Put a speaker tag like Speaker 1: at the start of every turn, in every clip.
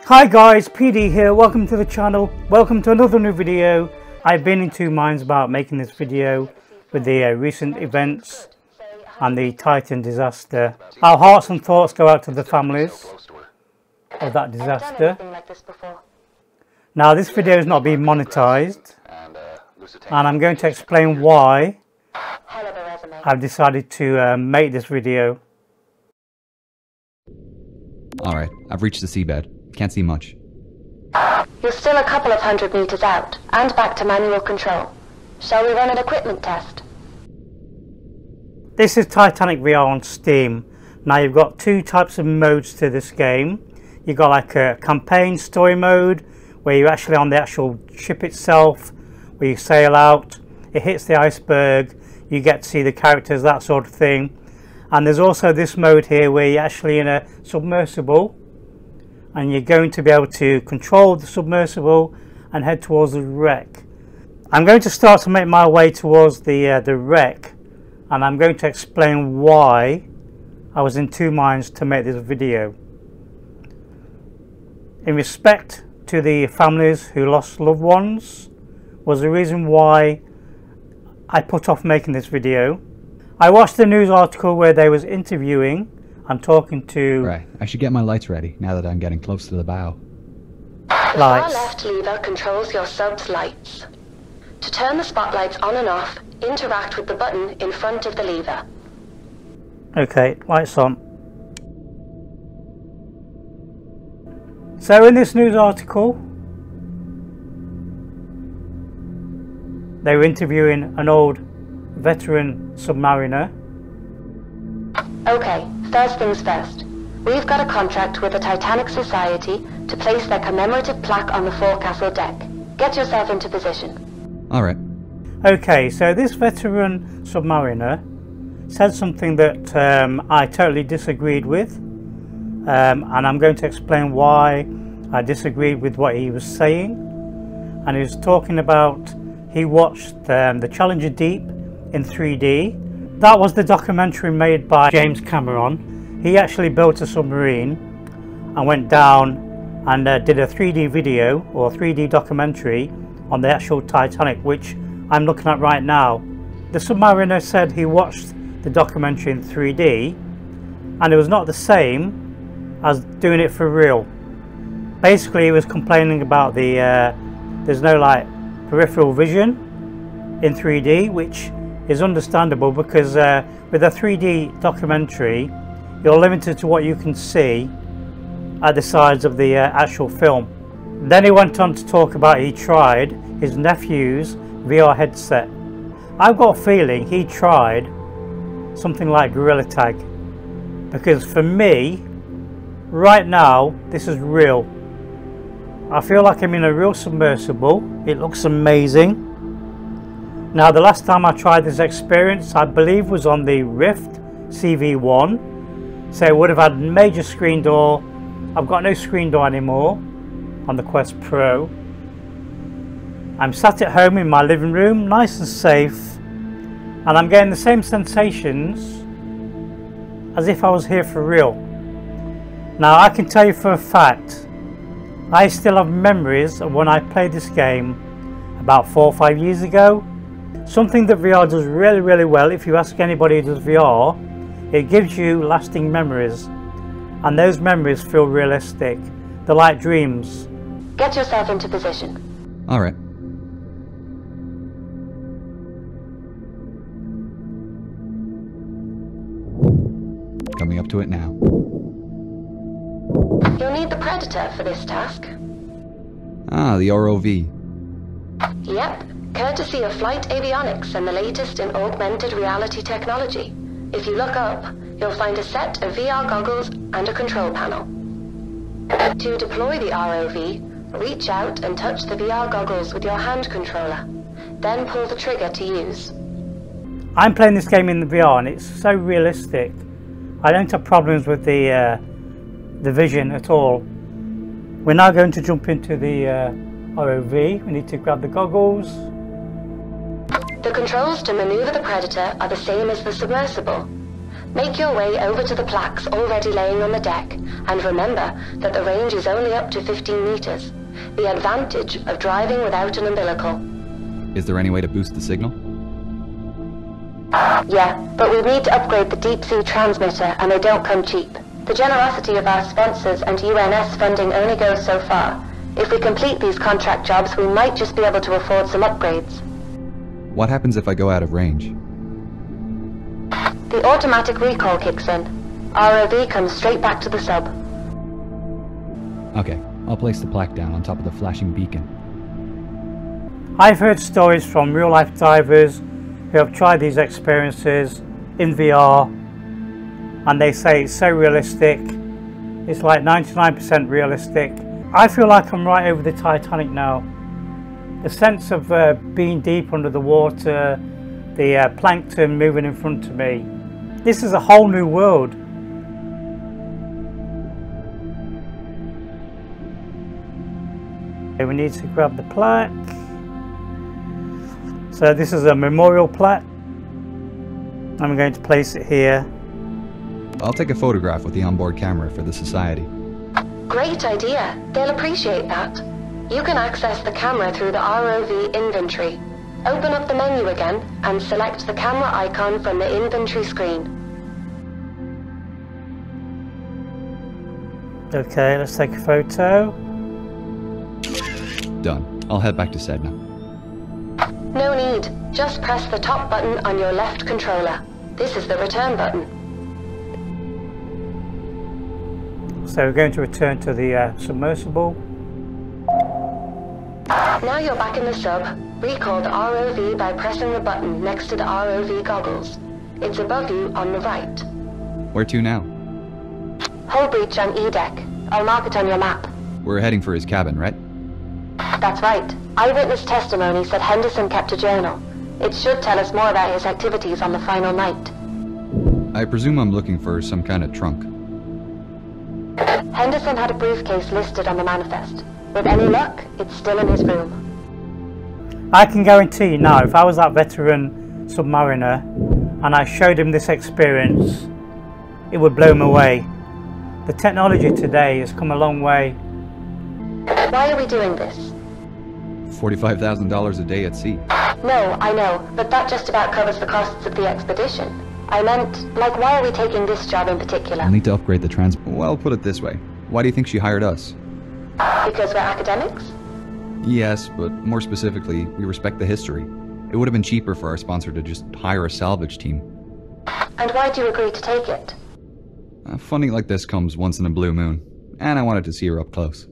Speaker 1: Hi guys, PD here, welcome to the channel, welcome to another new video. I've been in two minds about making this video with the recent events and the Titan disaster. Our hearts and thoughts go out to the families of that disaster. Now this video is not being monetized, and I'm going to explain why I've decided to make this video.
Speaker 2: Alright, I've reached the seabed. Can't see much.
Speaker 3: You're still a couple of 100 meters out, and back to manual control. Shall we run an equipment test?
Speaker 1: This is Titanic VR on Steam. Now you've got two types of modes to this game. You've got like a campaign story mode, where you're actually on the actual ship itself, where you sail out, it hits the iceberg, you get to see the characters, that sort of thing. And there's also this mode here where you're actually in a submersible, and you're going to be able to control the submersible and head towards the wreck. I'm going to start to make my way towards the wreck, and I'm going to explain why I was in two minds to make this video. In respect to the families who lost loved ones was the reason why I put off making this video. I watched the news article where they was interviewing and talking to...
Speaker 2: Right, I should get my lights ready now that I'm getting close to the bow.
Speaker 3: The far left lever controls your sub's lights. To turn the spotlights on and off, interact with the button in front of the lever.
Speaker 1: Okay, lights on. So in this news article, they were interviewing an old veteran submariner.
Speaker 3: Okay, first things first. We've got a contract with the Titanic Society to place their commemorative plaque on the forecastle deck. Get yourself into position.
Speaker 2: Alright.
Speaker 1: Okay, so this veteran submariner said something that I totally disagreed with, and I'm going to explain why I disagreed with what he was saying. And he was talking about he watched the Challenger Deep in 3D. That was the documentary made by James Cameron. He actually built a submarine and went down and did a 3D video or 3D documentary on the actual Titanic, which I'm looking at right now. The submariner said he watched the documentary in 3D and it was not the same as doing it for real. Basically he was complaining about the there's no like peripheral vision in 3D, which is understandable because with a 3D documentary you're limited to what you can see at the sides of the actual film. Then he went on to talk about he tried his nephew's VR headset. I've got a feeling he tried something like Gorilla Tag, because for me right now this is real. I feel like I'm in a real submersible. It looks amazing. Now the last time I tried this experience I believe was on the Rift CV1, so it would have had major screen door. I've got no screen door anymore on the Quest Pro. I'm sat at home in my living room, nice and safe, and I'm getting the same sensations as if I was here for real. Now I can tell you for a fact, I still have memories of when I played this game about 4 or 5 years ago. Something that VR does really well, if you ask anybody who does VR, it gives you lasting memories, and those memories feel realistic. They're like dreams.
Speaker 3: Get yourself into position.
Speaker 2: Alright. Coming up to it now.
Speaker 3: You'll need the Predator for this task.
Speaker 2: Ah, the ROV.
Speaker 3: Yep, courtesy of Flight Avionics and the latest in augmented reality technology. If you look up, you'll find a set of VR goggles and a control panel. To deploy the ROV, reach out and touch the VR goggles with your hand controller. Then pull the trigger to use.
Speaker 1: I'm playing this game in the VR and it's so realistic. I don't have problems with the vision at all. We're now going to jump into the ROV. We need to grab the goggles.
Speaker 3: The controls to maneuver the Predator are the same as the submersible. Make your way over to the plaques already laying on the deck, and remember that the range is only up to 15 meters. The advantage of driving without an umbilical.
Speaker 2: Is there any way to boost the signal?
Speaker 3: Yeah, but we need to upgrade the deep-sea transmitter, and they don't come cheap. The generosity of our sponsors and UNS funding only goes so far. If we complete these contract jobs, we might just be able to afford some upgrades.
Speaker 2: What happens if I go out of range?
Speaker 3: The automatic recall kicks in. ROV comes straight back to the sub.
Speaker 2: Okay, I'll place the plaque down on top of the flashing beacon.
Speaker 1: I've heard stories from real-life divers who have tried these experiences in VR, and they say it's so realistic. It's like 99% realistic. I feel like I'm right over the Titanic now. The sense of being deep under the water, the plankton moving in front of me. This is a whole new world. Okay, we need to grab the plaque. So this is a memorial plaque. I'm going to place it here.
Speaker 2: I'll take a photograph with the onboard camera for the society.
Speaker 3: Great idea. They'll appreciate that. You can access the camera through the ROV inventory. Open up the menu again and select the camera icon from the inventory screen.
Speaker 1: Okay, let's take a photo.
Speaker 2: Done. I'll head back to Sedna.
Speaker 3: No need. Just press the top button on your left controller. This is the return button.
Speaker 1: So we're going to return to the submersible.
Speaker 3: Now you're back in the sub. Recall the ROV by pressing the button next to the ROV goggles. It's above you on the right.
Speaker 2: Where to now?
Speaker 3: Hull breach on E deck. I'll mark it on your map.
Speaker 2: We're heading for his cabin, right?
Speaker 3: That's right. Eyewitness testimony said Henderson kept a journal. It should tell us more about his activities on the final night.
Speaker 2: I presume I'm looking for some kind of trunk.
Speaker 3: Henderson had a briefcase listed on the manifest. With any luck, it's still in his room.
Speaker 1: I can guarantee you now, if I was that veteran submariner and I showed him this experience, it would blow him away. The technology today has come a long way.
Speaker 3: Why are we doing this?
Speaker 2: $45,000 a day at sea.
Speaker 3: No, I know, but that just about covers the costs of the expedition. I meant, like, why are we taking this job in particular?
Speaker 2: I'll need to upgrade the Well, put it this way. Why do you think she hired us?
Speaker 3: Because we're academics?
Speaker 2: Yes, but more specifically, we respect the history. It would have been cheaper for our sponsor to just hire a salvage team.
Speaker 3: And why'd you agree to take it?
Speaker 2: Funding like this comes once in a blue moon, and I wanted to see her up close.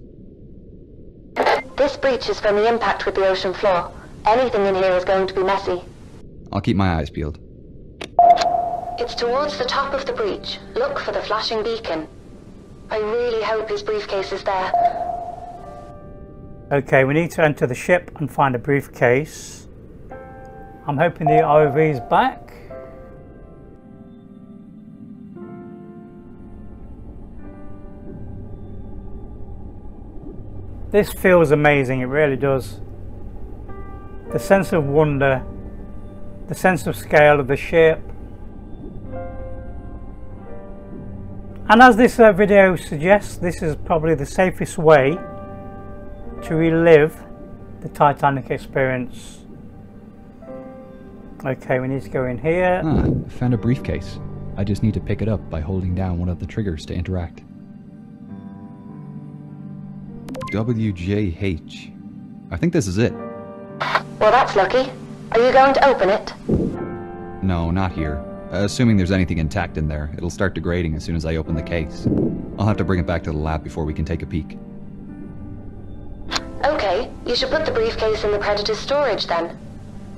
Speaker 3: This breach is from the impact with the ocean floor. Anything in here is going to be messy.
Speaker 2: I'll keep my eyes peeled.
Speaker 3: It's towards the top of the breach. Look for the flashing beacon. I really hope his briefcase is there.
Speaker 1: Okay, we need to enter the ship and find a briefcase. I'm hoping the ROV is back. This feels amazing, it really does. The sense of wonder, the sense of scale of the ship. And as this video suggests, this is probably the safest way to relive the Titanic experience. Okay, we need to go in here.
Speaker 2: I found a briefcase. I just need to pick it up by holding down one of the triggers to interact. WJH. I think this is it.
Speaker 3: Well, that's lucky. Are you going to open it?
Speaker 2: No, not here. Assuming there's anything intact in there, it'll start degrading as soon as I open the case. I'll have to bring it back to the lab before we can take a peek.
Speaker 3: Okay, you should put the briefcase in the Predator's storage then.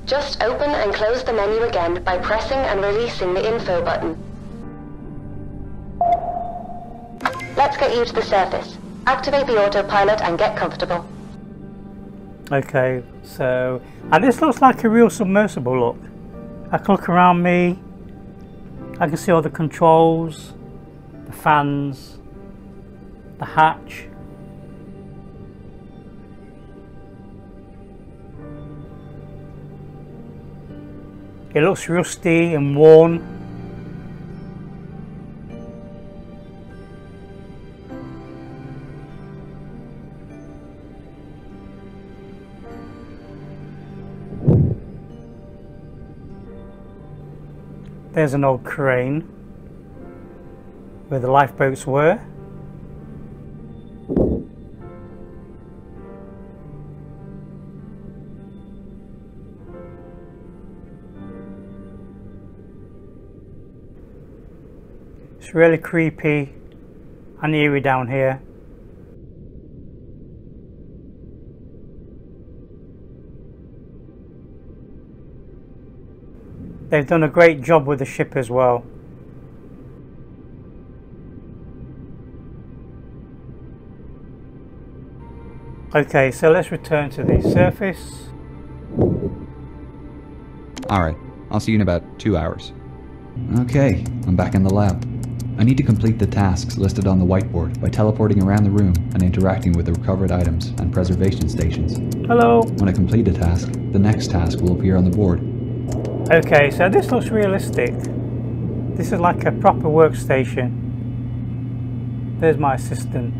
Speaker 3: Just open and close the menu again by pressing and releasing the info button. Let's get you to the surface. Activate the autopilot and get comfortable.
Speaker 1: Okay, so, and this looks like a real submersible, look. I can look around me, I can see all the controls, the fans, the hatch. It looks rusty and worn. There's an old crane where the lifeboats were. It's really creepy and eerie down here. They've done a great job with the ship as well. Okay, so let's return to the surface.
Speaker 2: Alright, I'll see you in about 2 hours. Okay, I'm back in the lab. I need to complete the tasks listed on the whiteboard by teleporting around the room and interacting with the recovered items and preservation stations.
Speaker 1: Hello!
Speaker 2: When I complete a task, the next task will appear on the board.
Speaker 1: Okay, so this looks realistic. This is like a proper workstation. There's my assistant.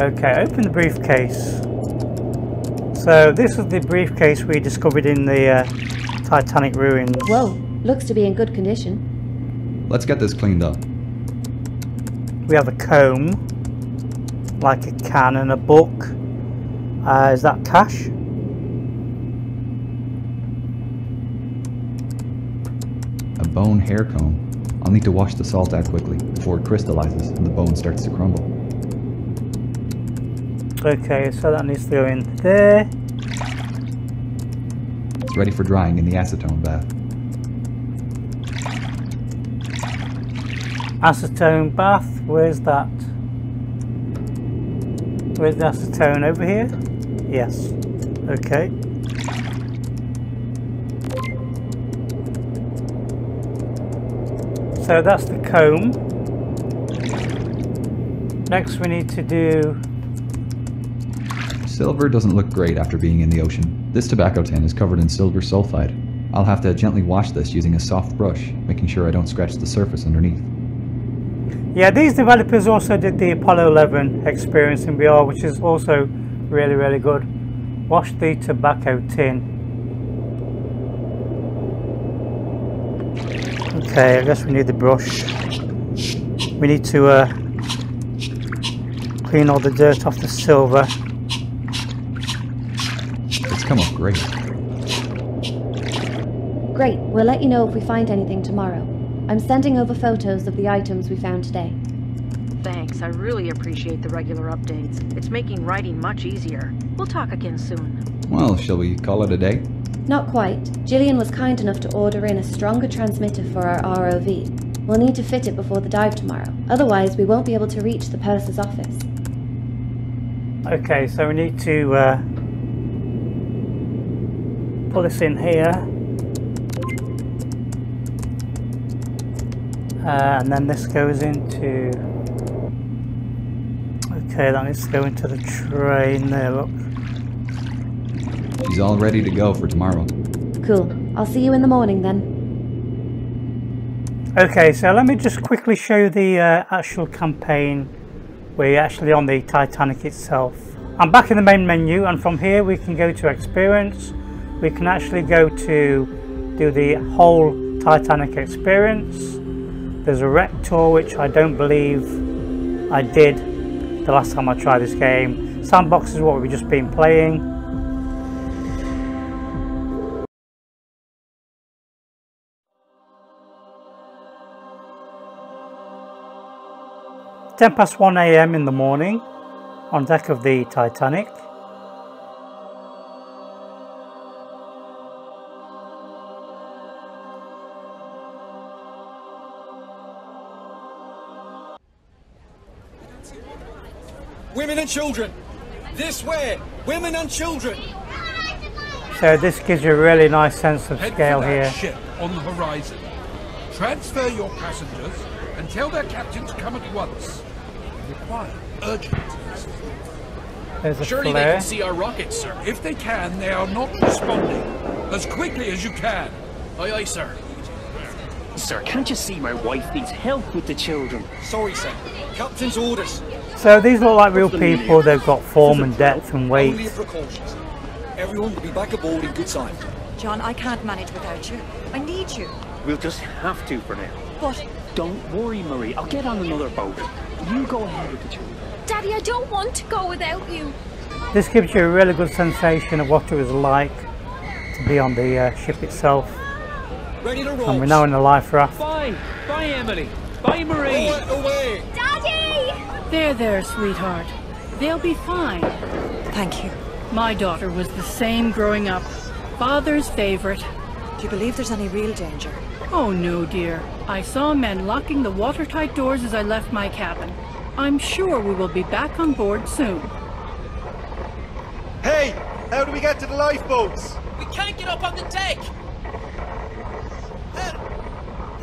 Speaker 1: Okay, open the briefcase. So this is the briefcase we discovered in the Titanic ruins.
Speaker 4: Whoa, looks to be in good condition.
Speaker 2: Let's get this cleaned up.
Speaker 1: We have a comb, like a can, and a book. Is that cash?
Speaker 2: A bone hair comb. I'll need to wash the salt out quickly before it crystallizes and the bone starts to crumble.
Speaker 1: Okay, so that needs to go in there.
Speaker 2: It's ready for drying in the acetone bath.
Speaker 1: Acetone bath, where's that? Where's the acetone? Over here? Yes. Okay. So that's the comb. Next we need to do...
Speaker 2: Silver doesn't look great after being in the ocean. This tobacco tin is covered in silver sulfide. I'll have to gently wash this using a soft brush, making sure I don't scratch the surface underneath.
Speaker 1: Yeah, these developers also did the Apollo 11 experience in VR, which is also really good. Wash the tobacco tin. Okay, I guess we need the brush. We need to clean all the dirt off the silver.
Speaker 2: It's come up great.
Speaker 4: Great, we'll let you know if we find anything tomorrow. I'm sending over photos of the items we found today.
Speaker 5: Thanks, I really appreciate the regular updates. It's making writing much easier. We'll talk again soon.
Speaker 2: Well, shall we call it a day?
Speaker 4: Not quite. Gillian was kind enough to order in a stronger transmitter for our ROV. We'll need to fit it before the dive tomorrow. Otherwise, we won't be able to reach the purser's office.
Speaker 1: Okay, so we need to put this in here. And then this goes into... Okay, that needs to go into the train there, look.
Speaker 2: She's all ready to go for tomorrow.
Speaker 4: Cool. I'll see you in the morning then.
Speaker 1: Okay, so let me just quickly show you the actual campaign where you're actually on the Titanic itself. I'm back in the main menu, and from here we can go to Experience. We can actually go to do the whole Titanic Experience. There's a wreck tour, which I don't believe I did the last time I tried this game. Sandbox is what we've just been playing. It's 1:10 AM in the morning on deck of the Titanic.
Speaker 6: Women and children! This way! Women and children!
Speaker 1: So this gives you a really nice sense of scale
Speaker 7: Head for that
Speaker 1: here.
Speaker 7: ship on the horizon. Transfer your passengers and tell their captain to come at once. Require urgent.
Speaker 1: There's a
Speaker 6: Surely they
Speaker 1: flare.
Speaker 6: can see our rockets, sir.
Speaker 7: If they can, they are not responding. As quickly as you can.
Speaker 6: Aye, aye, sir.
Speaker 8: Sir, can't you see my wife needs help with the children?
Speaker 6: Sorry, sir. Captain's orders.
Speaker 1: So these look like real people. They've got form and depth and
Speaker 6: Only a
Speaker 1: weight.
Speaker 6: precaution. Everyone will be back aboard in good time.
Speaker 9: John, I can't manage without you. I need you.
Speaker 8: We'll just have to for now.
Speaker 9: But
Speaker 8: Don't worry, Marie. I'll get on another boat. You go ahead with the children.
Speaker 10: Daddy, I don't want to go without you.
Speaker 1: This gives you a really good sensation of what it was like to be on the ship itself.
Speaker 6: Ready to roll.
Speaker 1: And we're now in a life raft.
Speaker 8: Bye. Bye, Emily. Bye, Marie.
Speaker 6: Away.
Speaker 10: Daddy!
Speaker 11: There, sweetheart. They'll be fine.
Speaker 9: thank you.
Speaker 11: My daughter was the same growing up. Father's favorite.
Speaker 9: Do you believe there's any real danger?
Speaker 11: Oh no, dear. I saw men locking the watertight doors as I left my cabin. I'm sure we will be back on board soon.
Speaker 12: Hey! How do we get to the lifeboats?
Speaker 6: We can't get up on the deck.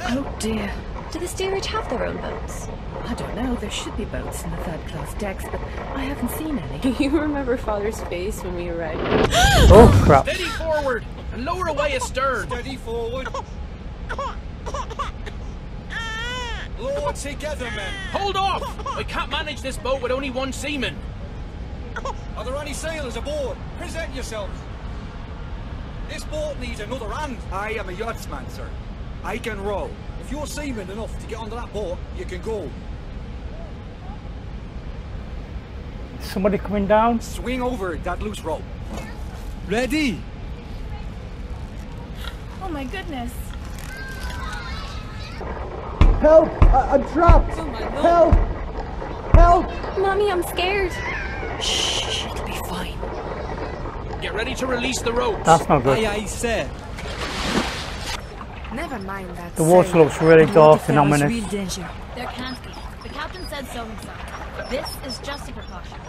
Speaker 11: Oh dear.
Speaker 10: Do the steerage have their own boats?
Speaker 11: I don't know. There should be boats in the third-class decks, but I haven't seen any.
Speaker 10: You remember Father's face when we arrived?
Speaker 1: Oh crap.
Speaker 6: Steady forward and lower away astern. Steady forward. Lower together, men. Hold off! We can't manage this boat with only one seaman. Are there any sailors aboard? Present yourselves. This boat needs another hand. I am a yachtsman, sir. I can row. If you're seaman enough to get onto that boat, you can go.
Speaker 1: Somebody coming down?
Speaker 6: Swing over that loose rope. Ready?
Speaker 10: Oh my goodness.
Speaker 12: Help! I'm trapped!
Speaker 10: Oh my Lord.
Speaker 12: Help! Help!
Speaker 10: Mommy, I'm scared.
Speaker 9: Shh, it'll be fine.
Speaker 6: Get ready to release the ropes.
Speaker 1: That's not good.
Speaker 6: Aye, aye, sir.
Speaker 10: Never mind that.
Speaker 1: The water looks really dark and ominous.
Speaker 9: Real danger.
Speaker 10: There can't be. The captain said so himself. This is just a precaution.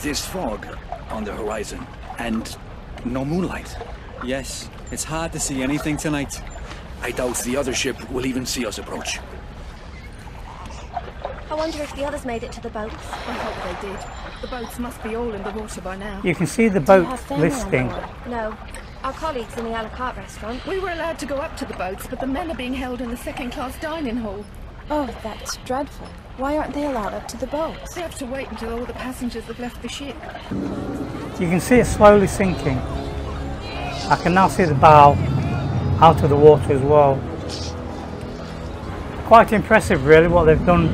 Speaker 13: There's fog on the horizon and no moonlight.
Speaker 6: Yes, it's hard to see anything tonight.
Speaker 13: I doubt the other ship will even see us approach.
Speaker 10: I wonder if the others made it to the boats.
Speaker 11: I hope they did. The boats must be all in the water by now.
Speaker 1: You can see the
Speaker 10: Do you
Speaker 1: boat
Speaker 10: have family on
Speaker 1: listing.
Speaker 10: board? No. Our colleagues in the a la carte restaurant.
Speaker 11: We were allowed to go up to the boats, but the men are being held in the second-class dining hall.
Speaker 10: Oh, that's dreadful. Why aren't they allowed up to the boats?
Speaker 11: They have to wait until all the passengers have left the ship.
Speaker 1: You can see it slowly sinking. I can now see the bow out of the water as well. Quite impressive really what they've done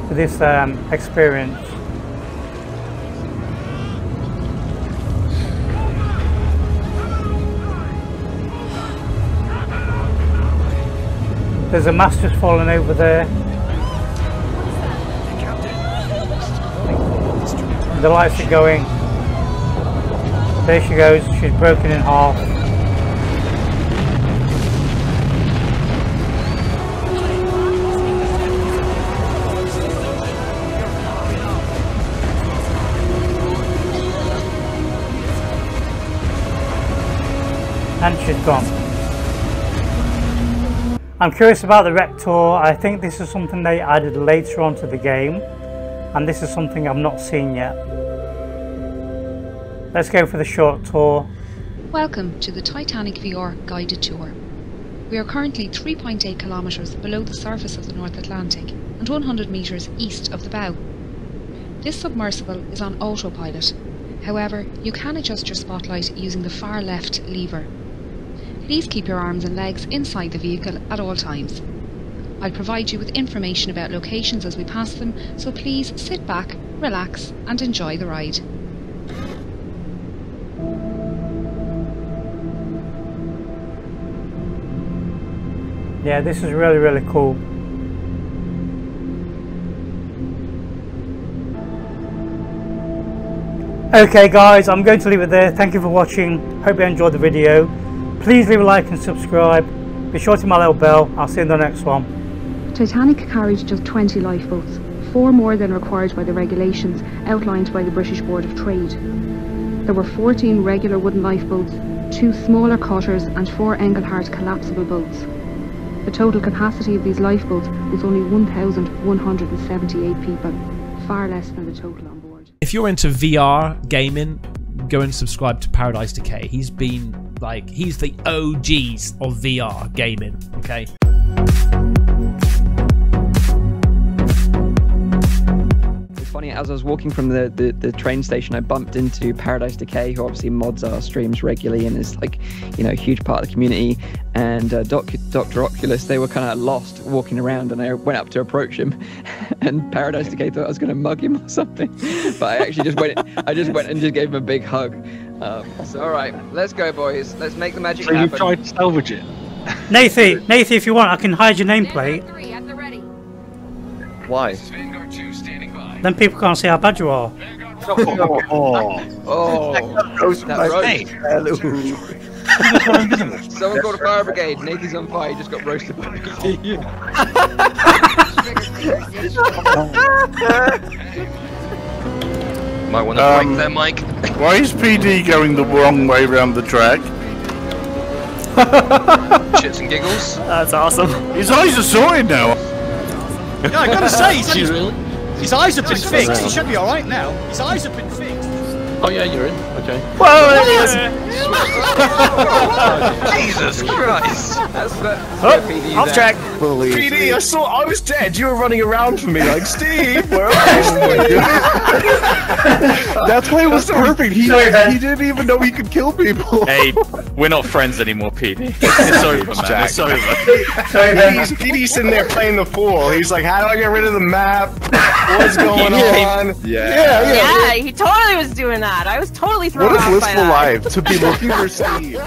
Speaker 1: for this experience. There's a mast just fallen over there. The lights are going. There she goes, she's broken in half. And she's gone. I'm curious about the wreck tour. I think this is something they added later on to the game, and this is something I've not seen yet. Let's go for the short tour.
Speaker 14: Welcome to the Titanic VR guided tour. We are currently 3.8 kilometres below the surface of the North Atlantic and 100 metres east of the bow. This submersible is on autopilot. However, you can adjust your spotlight using the far left lever. Please keep your arms and legs inside the vehicle at all times. I'll provide you with information about locations as we pass them, so please sit back, relax and enjoy the ride.
Speaker 1: Yeah, this is really, really cool. Okay guys, I'm going to leave it there. Thank you for watching. Hope you enjoyed the video. Please leave a like and subscribe. Be sure to hit my little bell. I'll see you in the next one.
Speaker 14: Titanic carried just 20 lifeboats, 4 more than required by the regulations outlined by the British Board of Trade. There were 14 regular wooden lifeboats, 2 smaller cutters and 4 Engelhard collapsible boats. The total capacity of these lifeboats was only 1,178 people, far less than the total on board.
Speaker 15: If you're into VR gaming, go and subscribe to Paradise Decay. He's the OGs of VR gaming, okay?
Speaker 16: funny. As I was walking from the train station, I bumped into Paradise Decay, who obviously mods our streams regularly and is like, you know, a huge part of the community. And Dr. Oculus, they were kind of lost walking around, and I went up to approach him, and Paradise Decay thought I was going to mug him or something, but I actually just went and just gave him a big hug. So all right, let's go, boys. Let's make the magic happen.
Speaker 17: So you tried to salvage it?
Speaker 1: Nathy, if you want, I can hide your nameplate.
Speaker 17: Why?
Speaker 1: Then people can't see how bad you are.
Speaker 16: Someone called a fire brigade. Nathan's on fire. He just got roasted by PD.
Speaker 17: Might want to break there, Mike.
Speaker 18: Why is PD going the wrong way around the track?
Speaker 17: Shits and giggles.
Speaker 19: That's awesome.
Speaker 18: His eyes are sorted now.
Speaker 20: Yeah, I gotta say, his eyes have been fixed. He should be alright now. His eyes have been fixed.
Speaker 17: Oh yeah, you're in. Okay.
Speaker 19: Whoa, there he is.
Speaker 17: Jesus Christ.
Speaker 19: Off track.
Speaker 21: PD, I was dead. You were running around for me like, Steve, where are you?
Speaker 18: That's why it was perfect. He didn't even know he could kill people.
Speaker 22: Hey, we're not friends anymore, PD. It's over, man. It's over.
Speaker 21: PD's sitting there playing the fool. He's like, how do I get rid of the map? What's going on?
Speaker 23: Yeah, he totally was doing that. I was totally thrown off by that.
Speaker 18: What a blissful life to be looking for Steve.